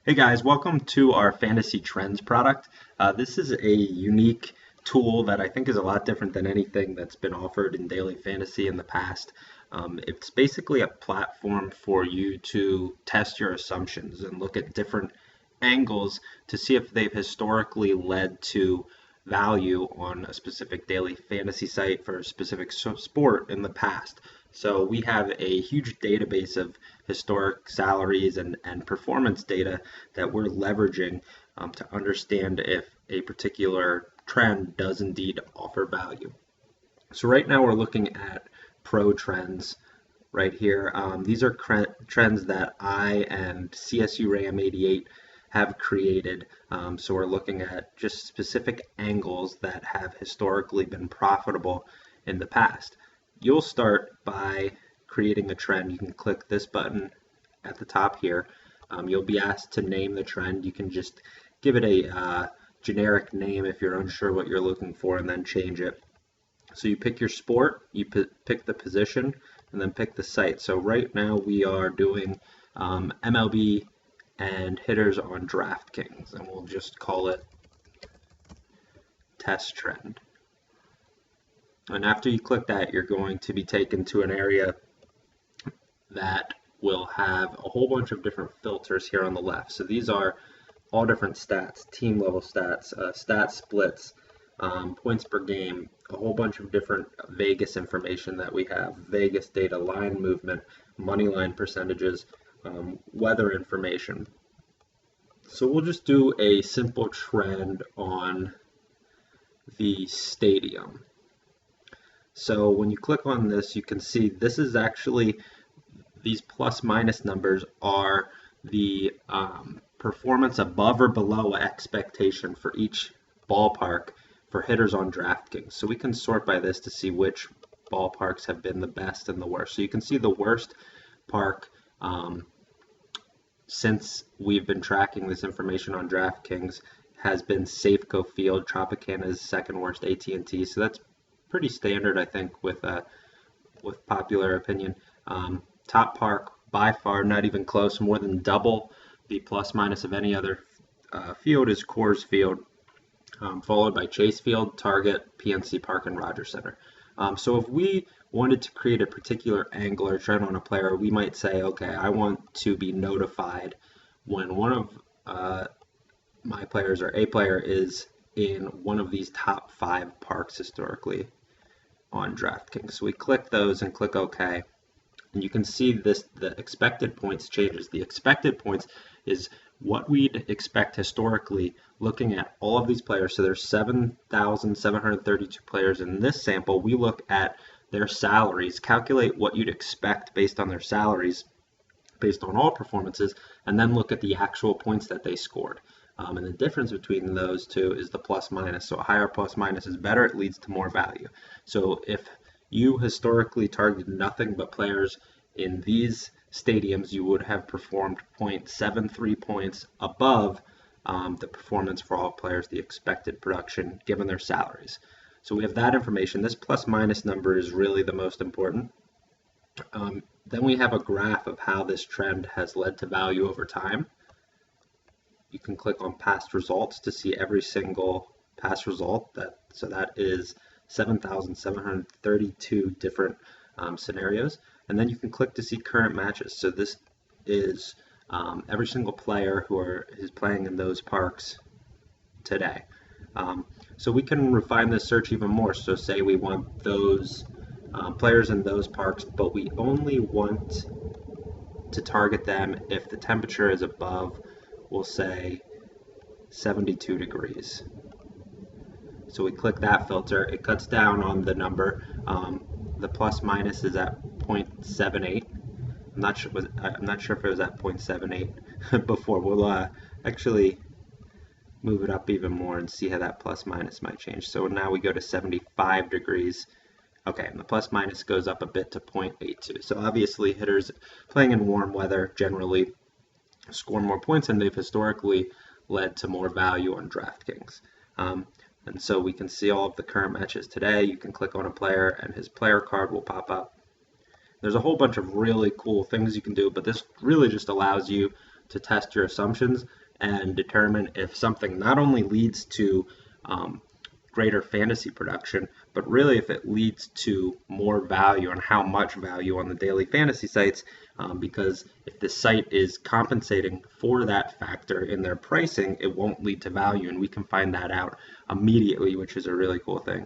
Hey guys, welcome to our Fantasy Trends product. This is a unique tool that I think is a lot different than anything that's been offered in daily fantasy in the past. It's basically a platform for you to test your assumptions and look at different angles to see if they've historically led to value on a specific daily fantasy site for a specific sport in the past. So we have a huge database of historic salaries and performance data that we're leveraging to understand if a particular trend does indeed offer value. So right now we're looking at pro trends right here. These are trends that I and CSU Ram 88 have created. So we're looking at just specific angles that have historically been profitable in the past. You'll start by creating a trend. You can click this button at the top here. You'll be asked to name the trend. You can just give it a generic name if you're unsure what you're looking for and then change it. So you pick your sport, you pick the position, and then pick the site. So right now we are doing MLB and hitters on DraftKings, and we'll just call it test trend. And after you click that, you're going to be taken to an area that will have a whole bunch of different filters here on the left. So these are all different stats, team level stats, stat splits, points per game, a whole bunch of different Vegas information that we have, Vegas data, line movement, money line percentages, weather information. So we'll just do a simple trend on the stadium. So when you click on this, you can see this is actually, these plus minus numbers are the performance above or below expectation for each ballpark for hitters on DraftKings. So we can sort by this to see which ballparks have been the best and the worst. So you can see the worst park since we've been tracking this information on DraftKings has been Safeco Field. Tropicana's second worst, AT&T. So that's pretty standard, I think, with popular opinion. Top park, by far, not even close, more than double the plus minus of any other field is Coors Field, followed by Chase Field, Target, PNC Park, and Rogers Center. So if we wanted to create a particular angle or trend on a player, we might say, okay, I want to be notified when one of my players or a player is in one of these top 5 parks historically on DraftKings. So we click those and click OK. And you can see this, the expected points changes. The expected points is what we'd expect historically looking at all of these players. So there's 7,732 players in this sample. We look at their salaries, calculate what you'd expect based on their salaries, based on all performances, and then look at the actual points that they scored. And the difference between those two is the plus minus. So a higher plus minus is better, it leads to more value. So if you historically targeted nothing but players in these stadiums, you would have performed 0.73 points above the performance for all players, the expected production given their salaries. So we have that information. This plus minus number is really the most important. Then we have a graph of how this trend has led to value over time. You can click on past results to see every single past result. So that is 7,732 different scenarios. And then you can click to see current matches. So this is every single player who is playing in those parks today. So we can refine this search even more. So say we want those players in those parks, but we only want to target them if the temperature is above, we'll say, 72 degrees. So we click that filter. It cuts down on the number. The plus minus is at 0.78. I'm not sure if it was at 0.78 before. We'll actually move it up even more and see how that plus minus might change. So now we go to 75 degrees. Okay, and the plus minus goes up a bit to 0.82. So obviously hitters playing in warm weather generally score more points, and they've historically led to more value on DraftKings. And so we can see all of the current matches today. You can click on a player and his player card will pop up. There's a whole bunch of really cool things you can do, but this really just allows you to test your assumptions and determine if something not only leads to greater fantasy production, but really if it leads to more value and how much value on the daily fantasy sites, because if the site is compensating for that factor in their pricing, it won't lead to value, and we can find that out immediately, which is a really cool thing.